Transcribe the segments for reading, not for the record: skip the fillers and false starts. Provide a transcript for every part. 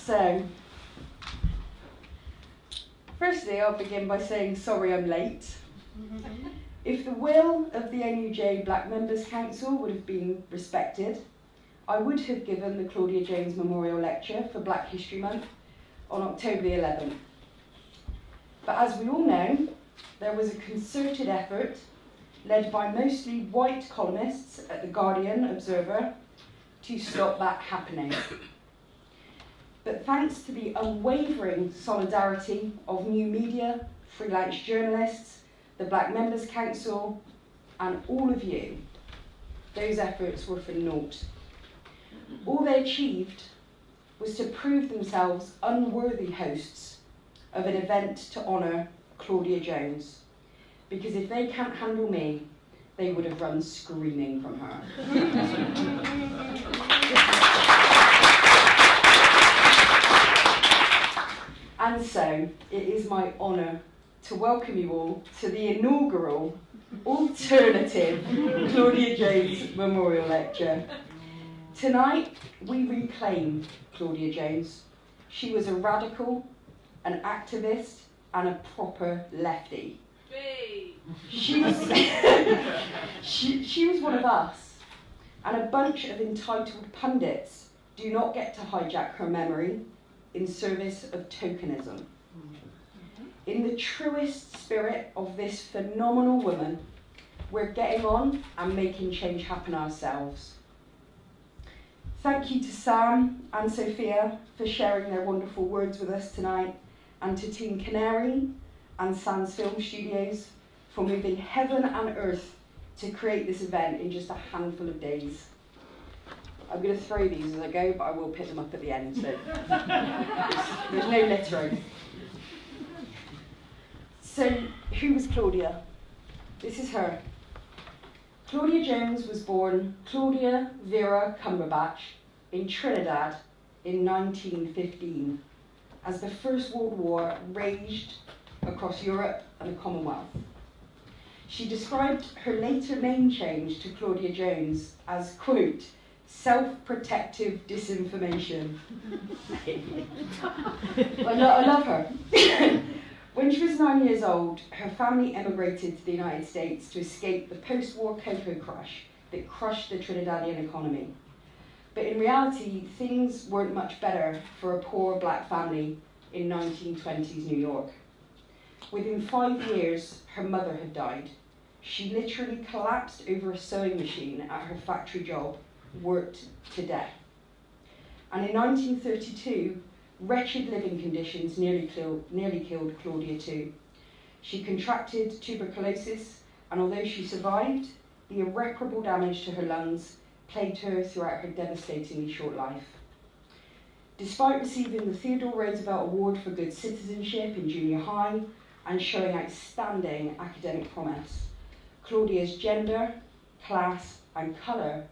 So, firstly, I'll begin by saying sorry I'm late. If the will of the NUJ Black Members Council would have been respected, I would have given the Claudia Jones Memorial Lecture for Black History Month on October the 11th. But as we all know, there was a concerted effort led by mostly white columnists at the Guardian Observer to stop that happening. But thanks to the unwavering solidarity of new media, freelance journalists, the Black Members Council, and all of you, those efforts were for naught. All they achieved was to prove themselves unworthy hosts of an event to honour Claudia Jones, because if they can't handle me, they would have run screaming from her. And so, it is my honour to welcome you all to the inaugural alternative Claudia Jones Memorial Lecture. Tonight, we reclaim Claudia Jones. She was a radical, an activist, and a proper lefty. She was, she was one of us, and a bunch of entitled pundits do not get to hijack her memory in service of tokenism. In the truest spirit of this phenomenal woman, we're getting on and making change happen ourselves. Thank you to Sam and Sophia for sharing their wonderful words with us tonight, and to Team Canary and Sands Film Studios for moving heaven and earth to create this event in just a handful of days. I'm going to throw these as I go, but I will pick them up at the end, so there's no littering. So, who was Claudia? This is her. Claudia Jones was born Claudia Vera Cumberbatch in Trinidad in 1915, as the First World War raged across Europe and the Commonwealth. She described her later name change to Claudia Jones as, quote, self-protective disinformation. I love her. When she was 9 years old, her family emigrated to the United States to escape the post-war cocoa crush that crushed the Trinidadian economy. But in reality, things weren't much better for a poor black family in 1920s New York. Within 5 years, her mother had died. She literally collapsed over a sewing machine at her factory job, worked to death. And in 1932, wretched living conditions nearly killed Claudia too. She contracted tuberculosis, and although she survived, the irreparable damage to her lungs plagued her throughout her devastatingly short life. Despite receiving the Theodore Roosevelt Award for Good Citizenship in junior high and showing outstanding academic promise, Claudia's gender, class, and colour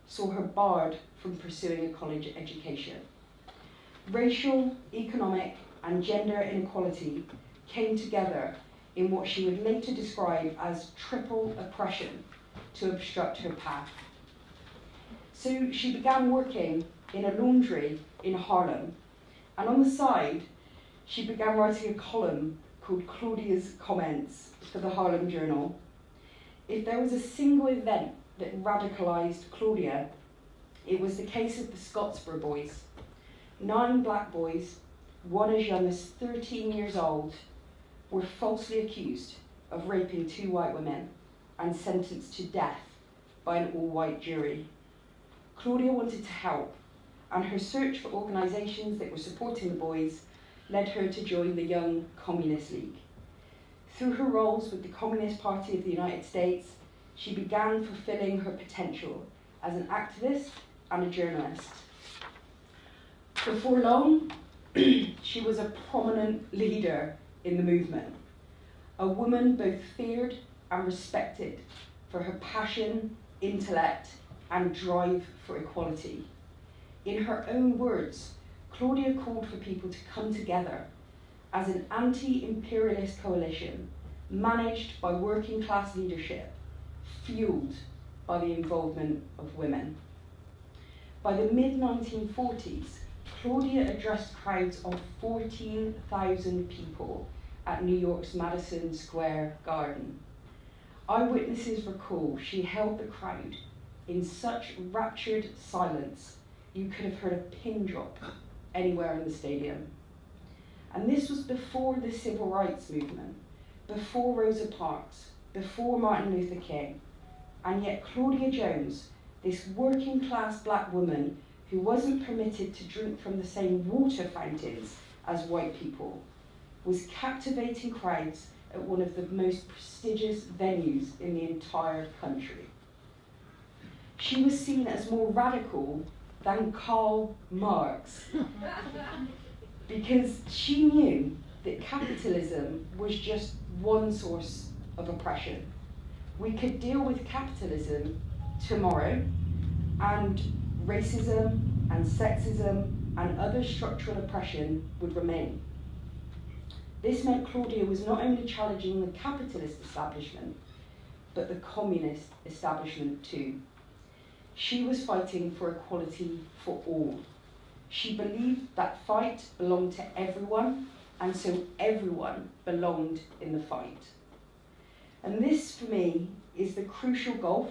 saw her barred from pursuing a college education. Racial, economic, and gender inequality came together in what she would later describe as triple oppression to obstruct her path. So she began working in a laundry in Harlem, and on the side, she began writing a column called Claudia's Comments for the Harlem Journal. If there was a single event that radicalised Claudia, it was the case of the Scottsboro Boys. 9 black boys, one as young as 13 years old, were falsely accused of raping 2 white women and sentenced to death by an all-white jury. Claudia wanted to help, and her search for organisations that were supporting the boys led her to join the Young Communist League. Through her roles with the Communist Party of the United States, she began fulfilling her potential as an activist and a journalist. Before long, she was a prominent leader in the movement, a woman both feared and respected for her passion, intellect, and drive for equality. In her own words, Claudia called for people to come together as an anti-imperialist coalition managed by working class leadership, fueled by the involvement of women. By the mid-1940s, Claudia addressed crowds of 14,000 people at New York's Madison Square Garden. Eyewitnesses recall she held the crowd in such raptured silence you could have heard a pin drop anywhere in the stadium. And this was before the civil rights movement, before Rosa Parks, before Martin Luther King. And yet Claudia Jones, this working class black woman who wasn't permitted to drink from the same water fountains as white people, was captivating crowds at one of the most prestigious venues in the entire country. She was seen as more radical than Karl Marx because she knew that capitalism was just one source of oppression. We could deal with capitalism tomorrow, and racism and sexism and other structural oppression would remain. This meant Claudia was not only challenging the capitalist establishment, but the communist establishment too. She was fighting for equality for all. She believed that fight belonged to everyone, and so everyone belonged in the fight. And this, for me, is the crucial gulf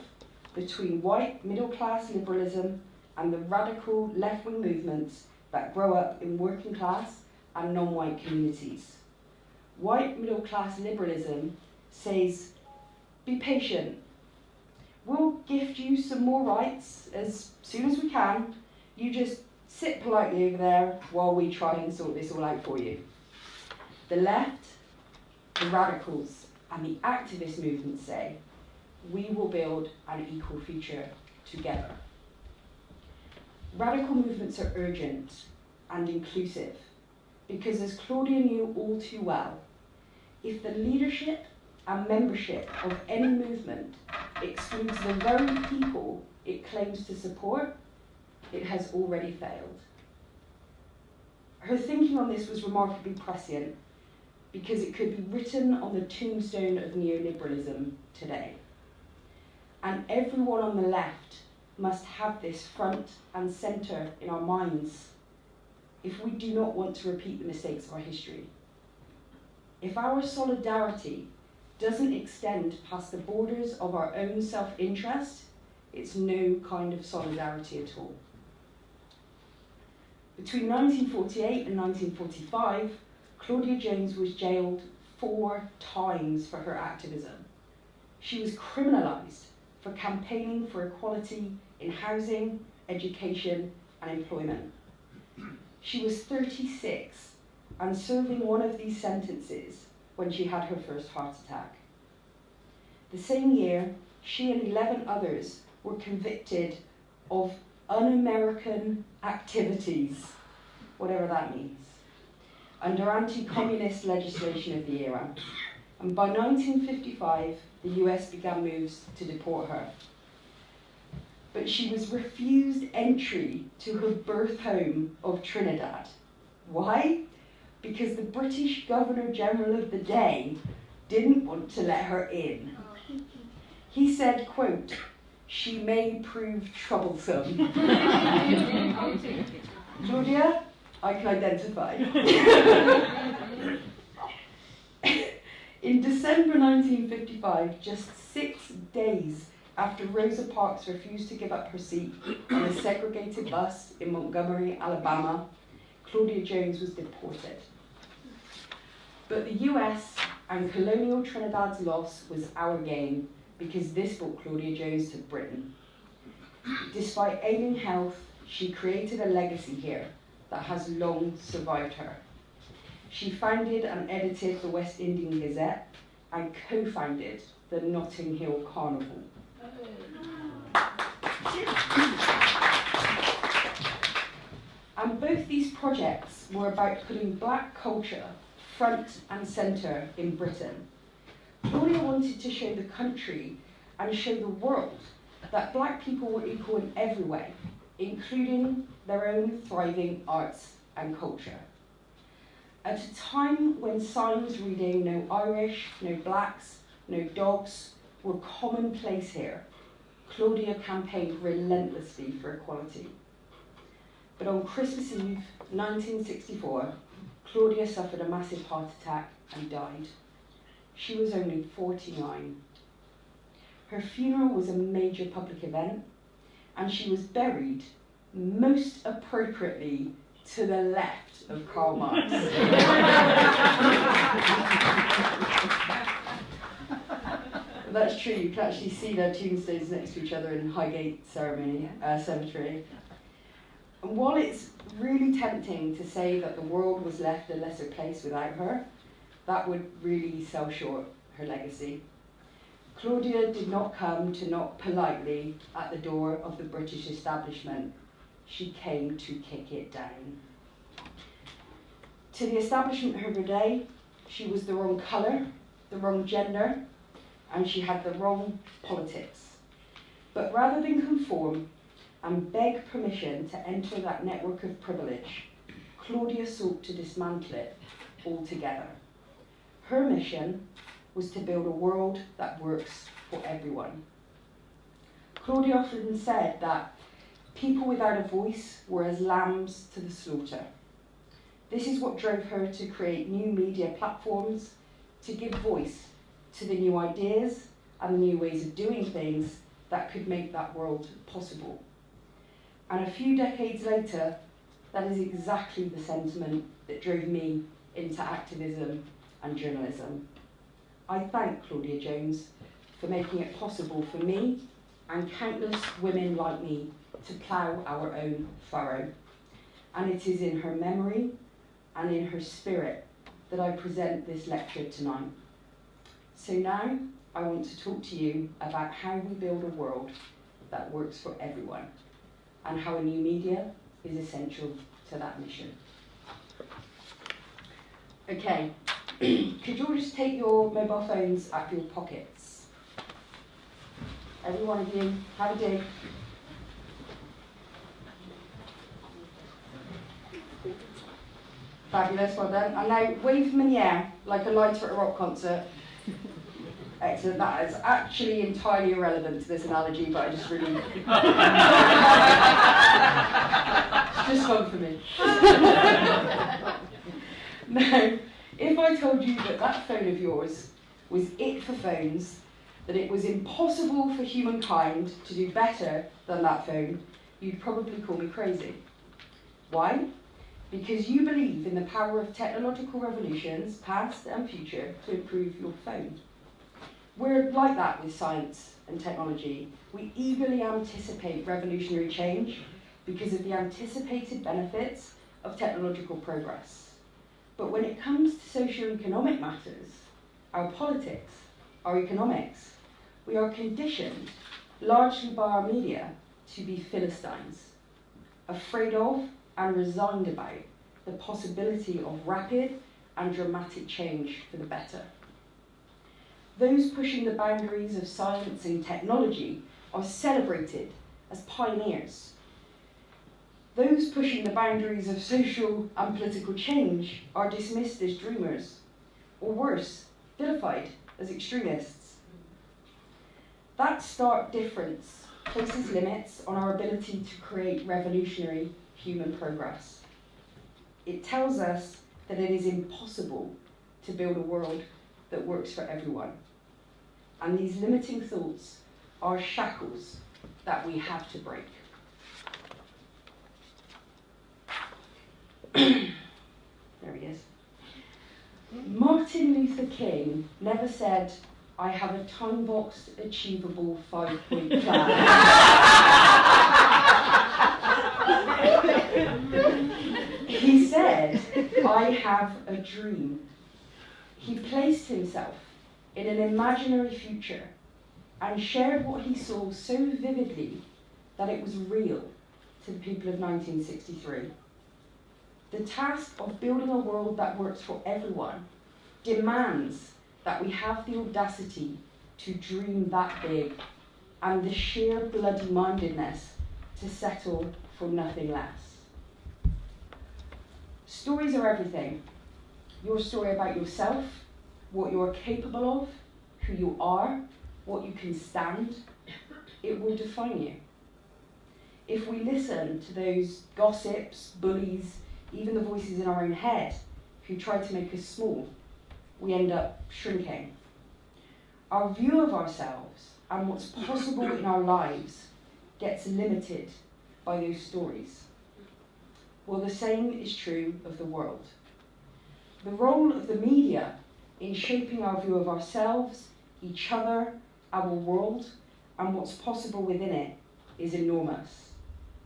between white middle-class liberalism and the radical left-wing movements that grow up in working class and non-white communities. White middle-class liberalism says, be patient. We'll gift you some more rights as soon as we can. You just sit politely over there while we try and sort this all out for you. The left, the radicals, and the activist movements say, we will build an equal future together. Radical movements are urgent and inclusive because, as Claudia knew all too well, if the leadership and membership of any movement excludes the very people it claims to support, it has already failed. Her thinking on this was remarkably prescient because it could be written on the tombstone of neoliberalism today. And everyone on the left must have this front and centre in our minds if we do not want to repeat the mistakes of our history. If our solidarity doesn't extend past the borders of our own self-interest, it's no kind of solidarity at all. Between 1948 and 1945, Claudia Jones was jailed 4 times for her activism. She was criminalised for campaigning for equality in housing, education, and employment. She was 36 and serving one of these sentences when she had her first heart attack. The same year, she and 11 others were convicted of un-American activities, whatever that means, under anti-communist legislation of the era. And by 1955, the US began moves to deport her. But she was refused entry to her birth home of Trinidad. Why? Because the British Governor-General of the day didn't want to let her in. He said, quote, she may prove troublesome. Claudia, I can identify. In December 1955, just 6 days after Rosa Parks refused to give up her seat on a segregated bus in Montgomery, Alabama, Claudia Jones was deported. But the US and colonial Trinidad's loss was our gain because this brought Claudia Jones to Britain. Despite ailing health, she created a legacy here that has long survived her. She founded and edited the West Indian Gazette and co-founded the Notting Hill Carnival. And both these projects were about putting black culture front and centre in Britain. Claudia wanted to show the country and show the world that black people were equal in every way, including their own thriving arts and culture. At a time when signs reading no Irish, no blacks, no dogs were commonplace here, Claudia campaigned relentlessly for equality. But on Christmas Eve, 1964, Claudia suffered a massive heart attack and died. She was only 49. Her funeral was a major public event, and she was buried, most appropriately, to the left of Karl Marx. That's true, you can actually see their tombstones next to each other in Highgate Cemetery. And while it's really tempting to say that the world was left a lesser place without her, that would really sell short her legacy. Claudia did not come to knock politely at the door of the British establishment. She came to kick it down. To the establishment of her day, she was the wrong colour, the wrong gender, and she had the wrong politics. But rather than conform and beg permission to enter that network of privilege, Claudia sought to dismantle it altogether. Her mission was to build a world that works for everyone. Claudia often said that people without a voice were as lambs to the slaughter. This is what drove her to create new media platforms, to give voice to the new ideas and the new ways of doing things that could make that world possible. And a few decades later, that is exactly the sentiment that drove me into activism and journalism. I thank Claudia Jones for making it possible for me and countless women like me to plough our own furrow. And it is in her memory and in her spirit that I present this lecture tonight. So now I want to talk to you about how we build a world that works for everyone and how a new media is essential to that mission. Okay, could you all just take your mobile phones out of your pockets? Every one of you, have a dig. Fabulous, well done. And now wave them in the air like a lighter at a rock concert. Excellent, that is actually entirely irrelevant to this analogy, but I just really... it's just fun for me. Now, if I told you that that phone of yours was it for phones, that it was impossible for humankind to do better than that phone, you'd probably call me crazy. Why? Because you believe in the power of technological revolutions, past and future, to improve your phone. We're like that with science and technology. We eagerly anticipate revolutionary change because of the anticipated benefits of technological progress. But when it comes to socio-economic matters, our politics, our economics, we are conditioned, largely by our media, to be Philistines, afraid of and resigned about the possibility of rapid and dramatic change for the better. Those pushing the boundaries of science and technology are celebrated as pioneers. Those pushing the boundaries of social and political change are dismissed as dreamers, or worse, vilified as extremists. That stark difference places limits on our ability to create revolutionary human progress. It tells us that it is impossible to build a world that works for everyone. And these limiting thoughts are shackles that we have to break. There he is. Martin Luther King never said, "I have a time-boxed, achievable 5-point plan." He said, "I have a dream." He placed himself in an imaginary future and shared what he saw so vividly that it was real to the people of 1963. The task of building a world that works for everyone demands that we have the audacity to dream that big and the sheer bloody-mindedness to settle for nothing less. Stories are everything. Your story about yourself, what you're capable of, who you are, what you can stand, it will define you. if we listen to those gossips, bullies, even the voices in our own head who try to make us small, we end up shrinking. Our view of ourselves and what's possible in our lives gets limited by those stories. Well, the same is true of the world. The role of the media in shaping our view of ourselves, each other, our world, and what's possible within it is enormous,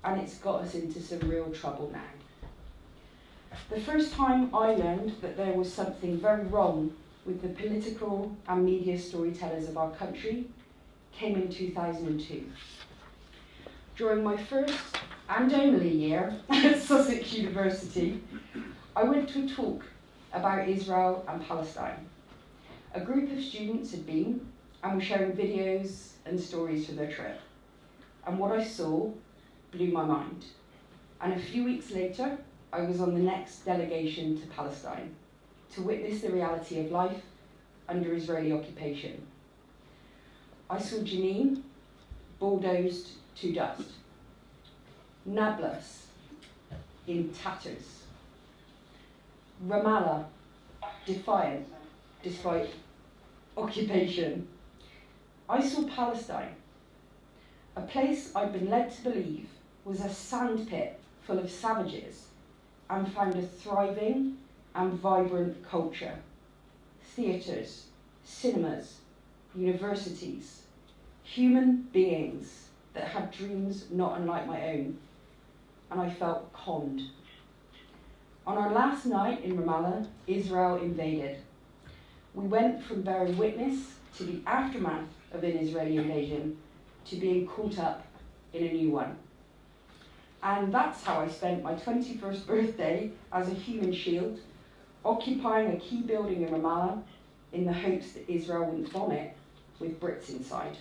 and it's got us into some real trouble now. The first time I learned that there was something very wrong with the political and media storytellers of our country came in 2002. During my first and only year at Sussex University, I went to a talk about Israel and Palestine. A group of students had been and were sharing videos and stories from their trip. And what I saw blew my mind. And a few weeks later, I was on the next delegation to Palestine to witness the reality of life under Israeli occupation. I saw Jenin bulldozed to dust, Nablus in tatters, Ramallah defiant despite occupation. I saw Palestine, a place I'd been led to believe was a sandpit full of savages, and found a thriving and vibrant culture. Theatres, cinemas, universities, human beings that had dreams not unlike my own, and I felt conned. On our last night in Ramallah, Israel invaded. We went from bearing witness to the aftermath of an Israeli invasion to being caught up in a new one. And that's how I spent my 21st birthday as a human shield, occupying a key building in Ramallah in the hopes that Israel wouldn't bomb it with Brits inside.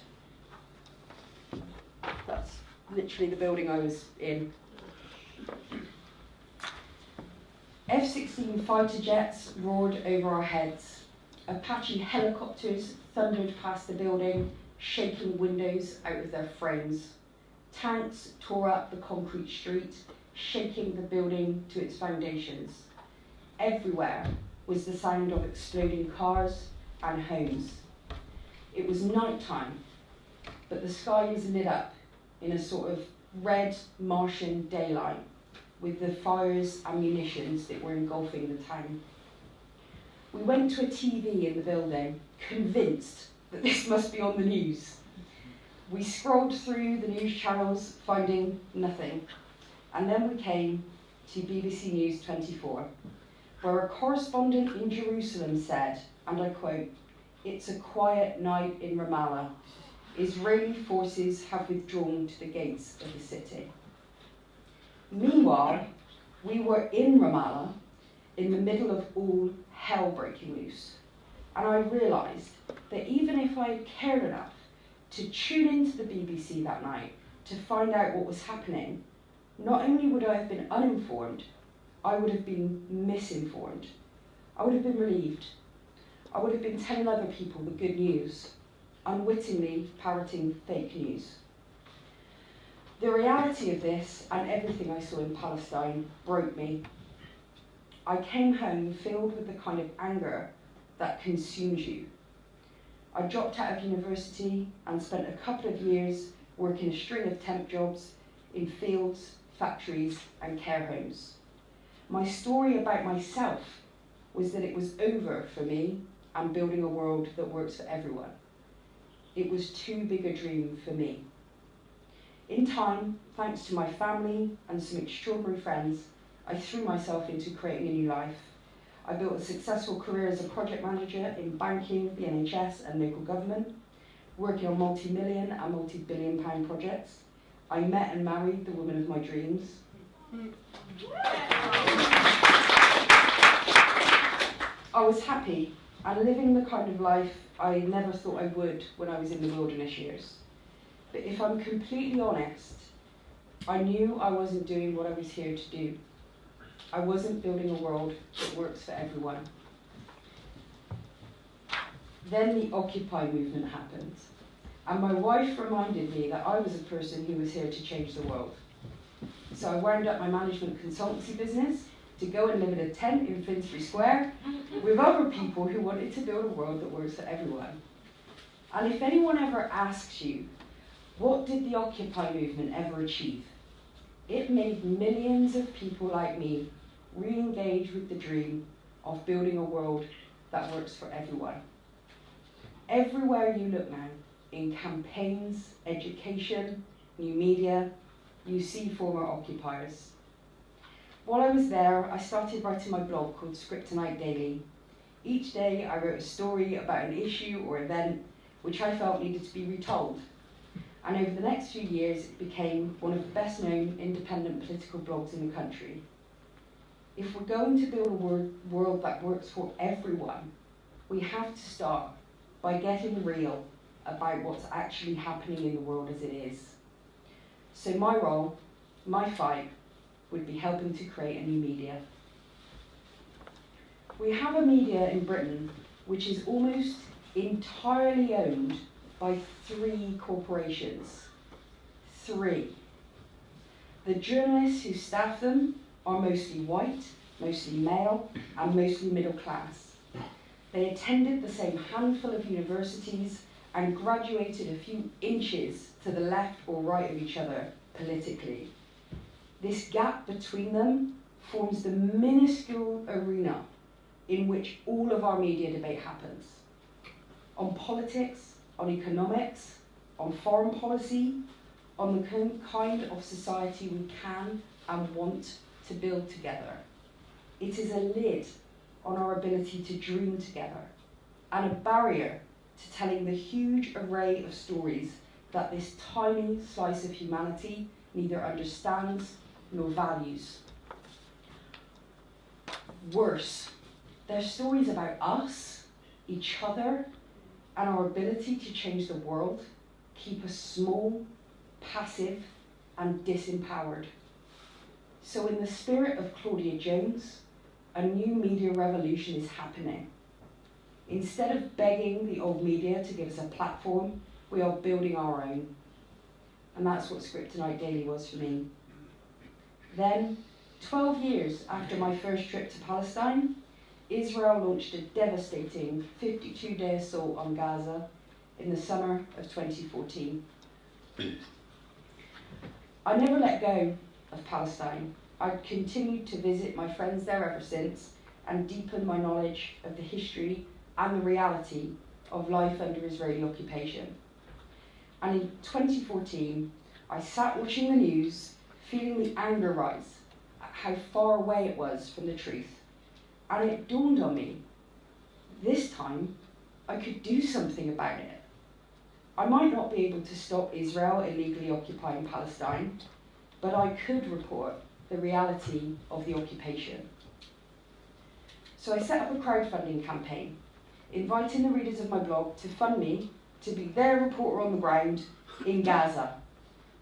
That's literally the building I was in. F-16 fighter jets roared over our heads. Apache helicopters thundered past the building, shaking windows out of their frames. Tanks tore up the concrete street, shaking the building to its foundations. Everywhere was the sound of exploding cars and homes. It was nighttime, but the sky was lit up in a sort of red Martian daylight with the fires and munitions that were engulfing the town. We went to a TV in the building, convinced that this must be on the news. We scrolled through the news channels, finding nothing. And then we came to BBC News 24, where a correspondent in Jerusalem said, and I quote, "It's a quiet night in Ramallah. Israeli forces have withdrawn to the gates of the city." Meanwhile, we were in Ramallah in the middle of all hell breaking loose. And I realised that even if I had cared enough to tune into the BBC that night to find out what was happening, not only would I have been uninformed, I would have been misinformed. I would have been relieved. I would have been telling other people the good news, unwittingly parroting fake news. The reality of this and everything I saw in Palestine broke me. I came home filled with the kind of anger that consumes you. I dropped out of university and spent a couple of years working a string of temp jobs in fields, factories, and care homes. My story about myself was that it was over for me and building a world that works for everyone. It was too big a dream for me. In time, thanks to my family and some extraordinary friends, I threw myself into creating a new life. I built a successful career as a project manager in banking, the NHS and local government, working on multi-million and multi-billion pound projects. I met and married the woman of my dreams. I was happy and living the kind of life I never thought I would when I was in the wilderness years. But if I'm completely honest, I knew I wasn't doing what I was here to do. I wasn't building a world that works for everyone. Then the Occupy movement happened, and my wife reminded me that I was a person who was here to change the world. So I wound up my management consultancy business to go and live in a tent in Finsbury Square with other people who wanted to build a world that works for everyone. And if anyone ever asks you, what did the Occupy movement ever achieve? It made millions of people like me re-engage with the dream of building a world that works for everyone. Everywhere you look now, in campaigns, education, new media, you see former occupiers. While I was there, I started writing my blog called Kryptonite Daily. Each day I wrote a story about an issue or event which I felt needed to be retold. And over the next few years, it became one of the best known independent political blogs in the country. If we're going to build a world that works for everyone, we have to start by getting real about what's actually happening in the world as it is. So my role, my fight, would be helping to create a new media. We have a media in Britain which is almost entirely owned by 3 corporations. 3. The journalists who staff them are mostly white, mostly male, and mostly middle class. They attended the same handful of universities and graduated a few inches to the left or right of each other politically. This gap between them forms the minuscule arena in which all of our media debate happens. On politics, on economics, on foreign policy, on the kind of society we can and want to build together. It is a lid on our ability to dream together and a barrier to telling the huge array of stories that this tiny slice of humanity neither understands nor values. Worse, they're stories about us, each other, and our ability to change the world keep us small, passive, and disempowered. So in the spirit of Claudia Jones, a new media revolution is happening. Instead of begging the old media to give us a platform, we are building our own. And that's what Kryptonite Daily was for me. Then, 12 years after my first trip to Palestine, Israel launched a devastating 52-day assault on Gaza in the summer of 2014. I never let go of Palestine. I've continued to visit my friends there ever since and deepen my knowledge of the history and the reality of life under Israeli occupation. And in 2014, I sat watching the news, feeling the anger rise at how far away it was from the truth. And it dawned on me, this time, I could do something about it. I might not be able to stop Israel illegally occupying Palestine, but I could report the reality of the occupation. So I set up a crowdfunding campaign, inviting the readers of my blog to fund me to be their reporter on the ground in Gaza.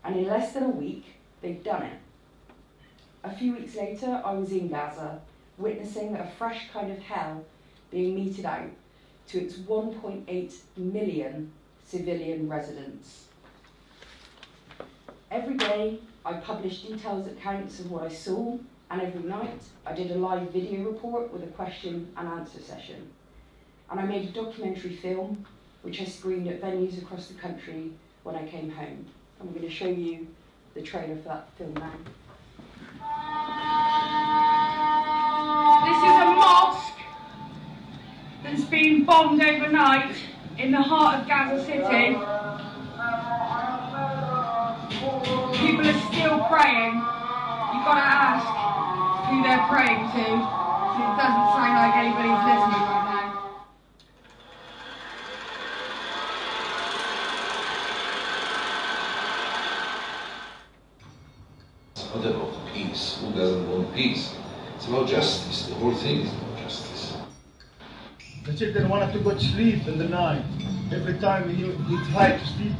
And in less than a week, they'd done it. A few weeks later, I was in Gaza, witnessing a fresh kind of hell being meted out to its 1.8 million civilian residents. Every day, I published detailed accounts of what I saw, and every night, I did a live video report with a question and answer session. And I made a documentary film, which I screened at venues across the country when I came home. I'm going to show you the trailer for that film now. This is a mosque that's been bombed overnight in the heart of Gaza City. People are still praying. You've got to ask who they're praying to. It doesn't sound like anybody's listening right now. It's not about peace. Who doesn't want peace? It's about justice. The whole thing is about justice. The children wanted to go to sleep in the night. Every time he tried to sleep,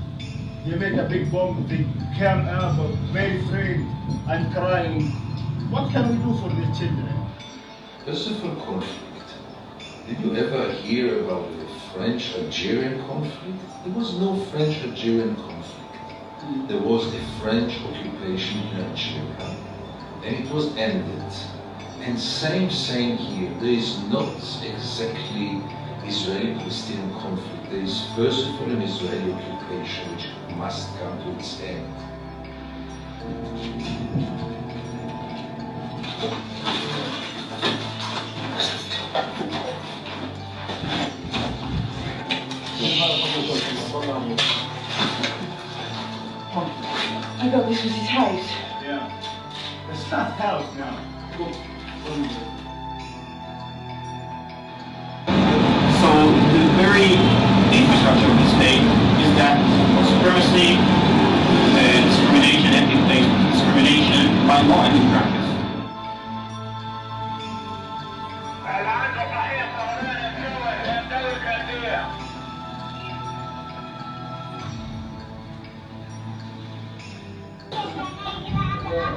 he made a big bomb. They came up very afraid and crying. What can we do for the children? Merciful conflict. Did you ever hear about the French-Algerian conflict? There was no French-Algerian conflict. There was a French occupation in Algeria. and it was ended. And same here, there is not exactly Israeli-Palestinian conflict. There is first of all an Israeli occupation which must come to its end. I thought this was his house. Yeah. It's not house now. So the very infrastructure of the state is that supremacy, discrimination, ethnic-based discrimination by law and in practice.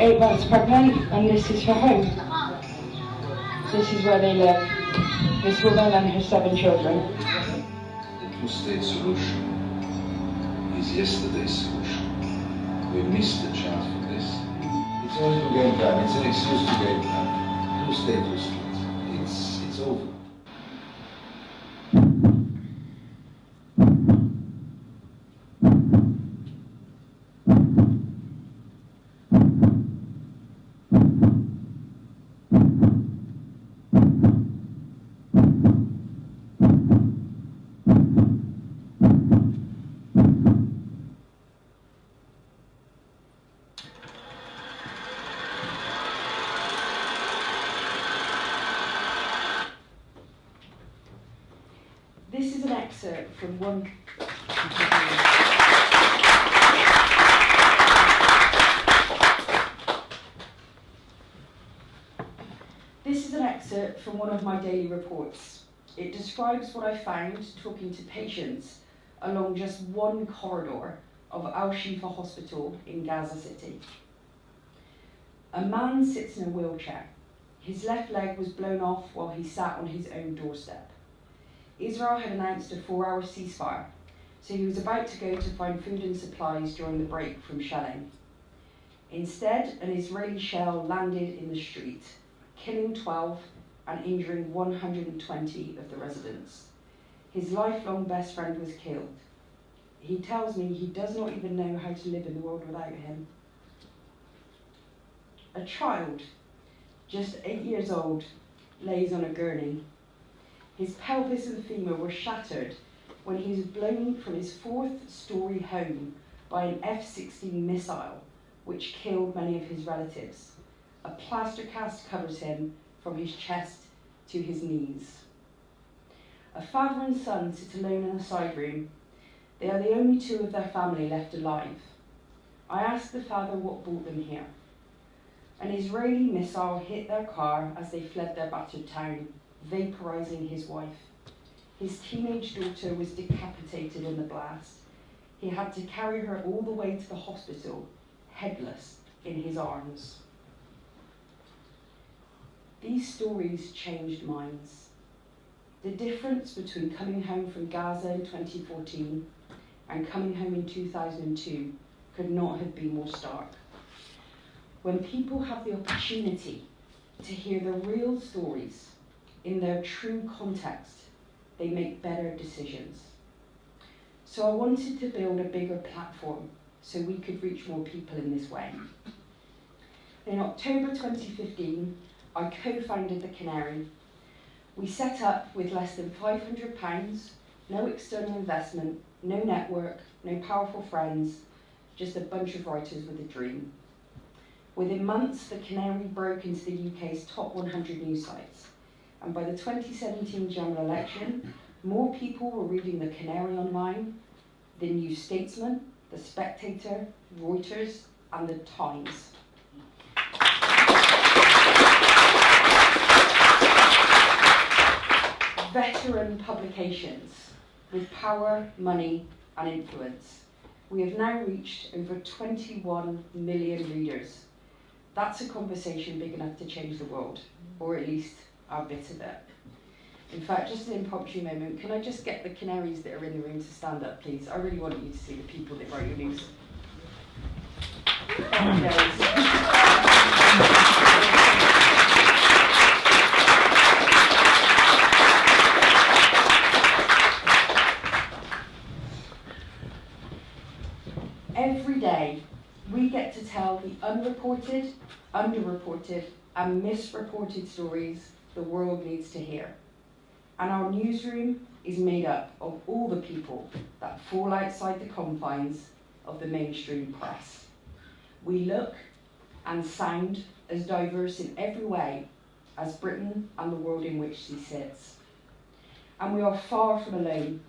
Eight months pregnant, and this is her home. This is where they live. This woman and her 7 children. The two-state solution is yesterday's solution. We missed the chance for this. It's only to gain time. It's an excuse to gain time. Two-state, two-state. It's over. This is an excerpt from one. This is an excerpt from one of my daily reports. It describes what I found talking to patients along just one corridor of Al-Shifa Hospital in Gaza City. A man sits in a wheelchair. His left leg was blown off while he sat on his own doorstep. Israel had announced a 4-hour ceasefire, so he was about to go to find food and supplies during the break from shelling. Instead, an Israeli shell landed in the street, killing 12 and injuring 120 of the residents. His lifelong best friend was killed. He tells me he does not even know how to live in the world without him. A child, just 8 years old, lays on a gurney. His pelvis and femur were shattered when he was blown from his 4th-story home by an F-16 missile, which killed many of his relatives. A plaster cast covers him from his chest to his knees. A father and son sit alone in a side room. They are the only 2 of their family left alive. I asked the father what brought them here. An Israeli missile hit their car as they fled their battered town, vaporizing his wife. His teenage daughter was decapitated in the blast. He had to carry her all the way to the hospital, headless, in his arms. These stories changed minds. The difference between coming home from Gaza in 2014 and coming home in 2002 could not have been more stark. When people have the opportunity to hear the real stories in their true context, they make better decisions. So I wanted to build a bigger platform so we could reach more people in this way. In October 2015, I co-founded the Canary. We set up with less than £500, no external investment, no network, no powerful friends, just a bunch of writers with a dream. Within months, the Canary broke into the UK's top 100 news sites. And by the 2017 general election, more people were reading the Canary online than New Statesman, The Spectator, Reuters, and The Times. Veteran publications with power, money, and influence. We have now reached over 21 million readers. That's a conversation big enough to change the world, or at least our bit of it. In fact, just an impromptu moment, can I just get the Canaries that are in the room to stand up, please? I really want you to see the people that write your news. Thank you, guys. tell the unreported, underreported, and misreported stories the world needs to hear. And our newsroom is made up of all the people that fall outside the confines of the mainstream press. We look and sound as diverse in every way as Britain and the world in which she sits. And we are far from alone.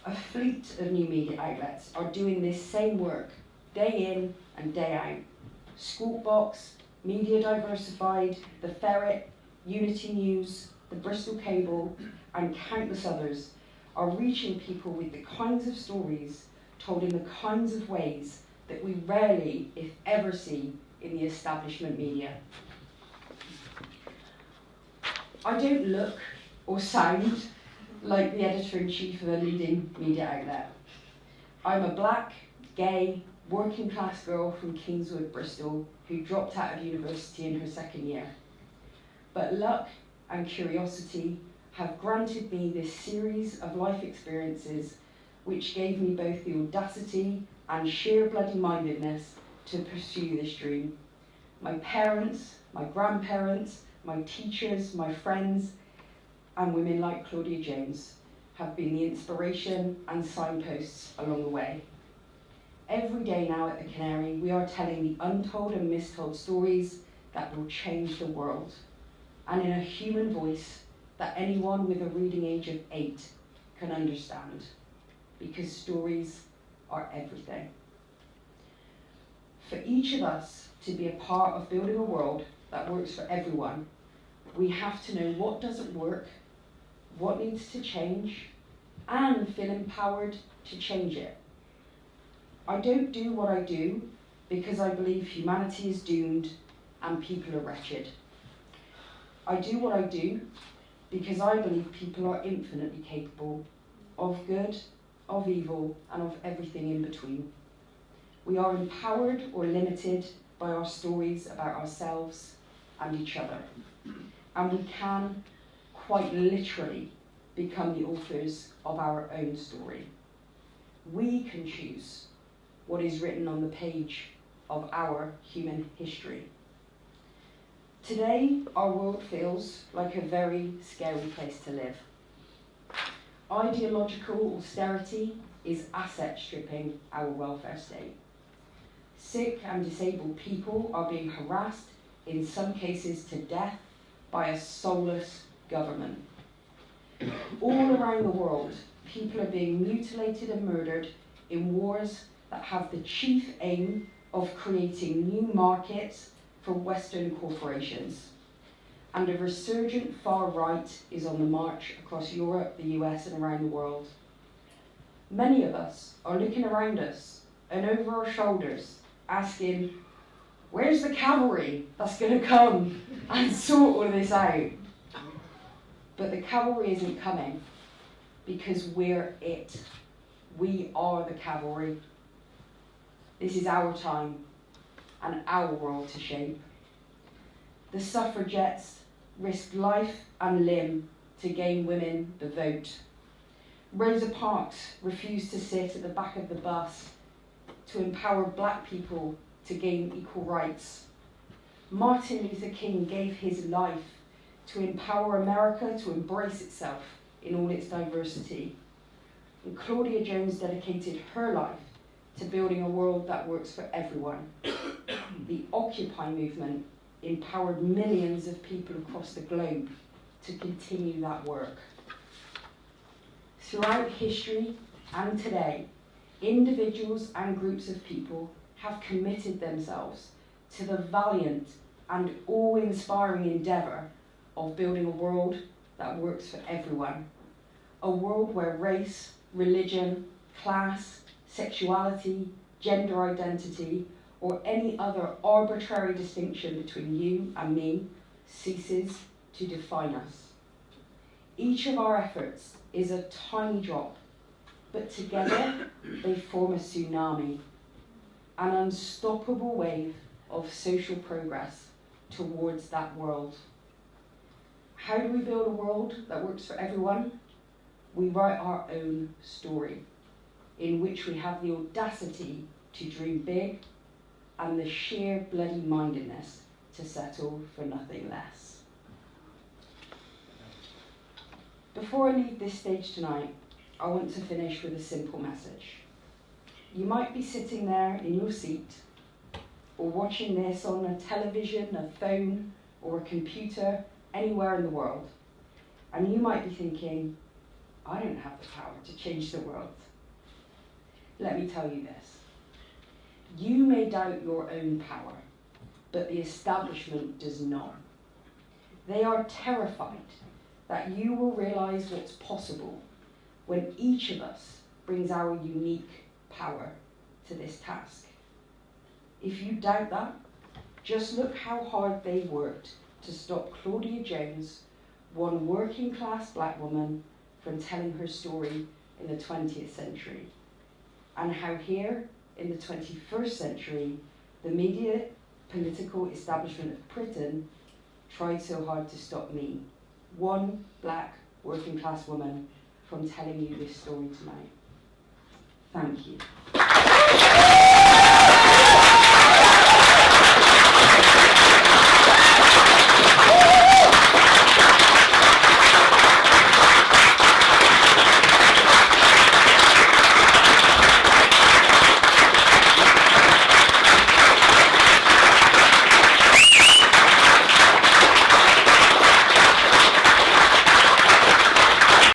A fleet of new media outlets are doing this same work day in and day out. Squawkbox, Media Diversified, The Ferret, Unity News, the Bristol Cable, and countless others are reaching people with the kinds of stories told in the kinds of ways that we rarely, if ever, see in the establishment media. I don't look or sound like the editor-in-chief of a leading media outlet. I'm a black, gay, working-class girl from Kingswood, Bristol, who dropped out of university in her second year. But luck and curiosity have granted me this series of life experiences which gave me both the audacity and sheer bloody-mindedness to pursue this dream. My parents, my grandparents, my teachers, my friends, and women like Claudia Jones have been the inspiration and signposts along the way. Every day now at the Canary, we are telling the untold and mistold stories that will change the world, and in a human voice that anyone with a reading age of 8 can understand, because stories are everything. For each of us to be a part of building a world that works for everyone, we have to know what doesn't work, what needs to change, and feel empowered to change it. I don't do what I do because I believe humanity is doomed and people are wretched. I do what I do because I believe people are infinitely capable of good, of evil, and of everything in between. We are empowered or limited by our stories about ourselves and each other. And we can, quite literally, become the authors of our own story. We can choose what is written on the page of our human history. Today, our world feels like a very scary place to live. Ideological austerity is asset stripping our welfare state. Sick and disabled people are being harassed, in some cases to death, by a soulless government. All around the world, people are being mutilated and murdered in wars that have the chief aim of creating new markets for Western corporations. And a resurgent far right is on the march across Europe, the US, and around the world. Many of us are looking around us and over our shoulders, asking, where's the cavalry that's going to come and sort all this out? But the cavalry isn't coming because we're it. We are the cavalry. This is our time and our world to shape. The suffragettes risked life and limb to gain women the vote. Rosa Parks refused to sit at the back of the bus to empower black people to gain equal rights. Martin Luther King gave his life to empower America to embrace itself in all its diversity. And Claudia Jones dedicated her life to building a world that works for everyone. The Occupy movement empowered millions of people across the globe to continue that work. Throughout history and today, individuals and groups of people have committed themselves to the valiant and awe-inspiring endeavour of building a world that works for everyone. A world where race, religion, class, sexuality, gender identity, or any other arbitrary distinction between you and me ceases to define us. Each of our efforts is a tiny drop, but together they form a tsunami, an unstoppable wave of social progress towards that world. How do we build a world that works for everyone? We write our own story, in which we have the audacity to dream big and the sheer bloody-mindedness to settle for nothing less. Before I leave this stage tonight, I want to finish with a simple message. You might be sitting there in your seat, or watching this on a television, a phone, or a computer anywhere in the world, and you might be thinking, I don't have the power to change the world. Let me tell you this. You may doubt your own power, but the establishment does not. They are terrified that you will realise what's possible when each of us brings our unique power to this task. If you doubt that, just look how hard they worked to stop Claudia Jones, one working class black woman, from telling her story in the 20th century, and how here in the 21st century, the media political establishment of Britain tried so hard to stop me, one black working class woman, from telling you this story tonight. Thank you.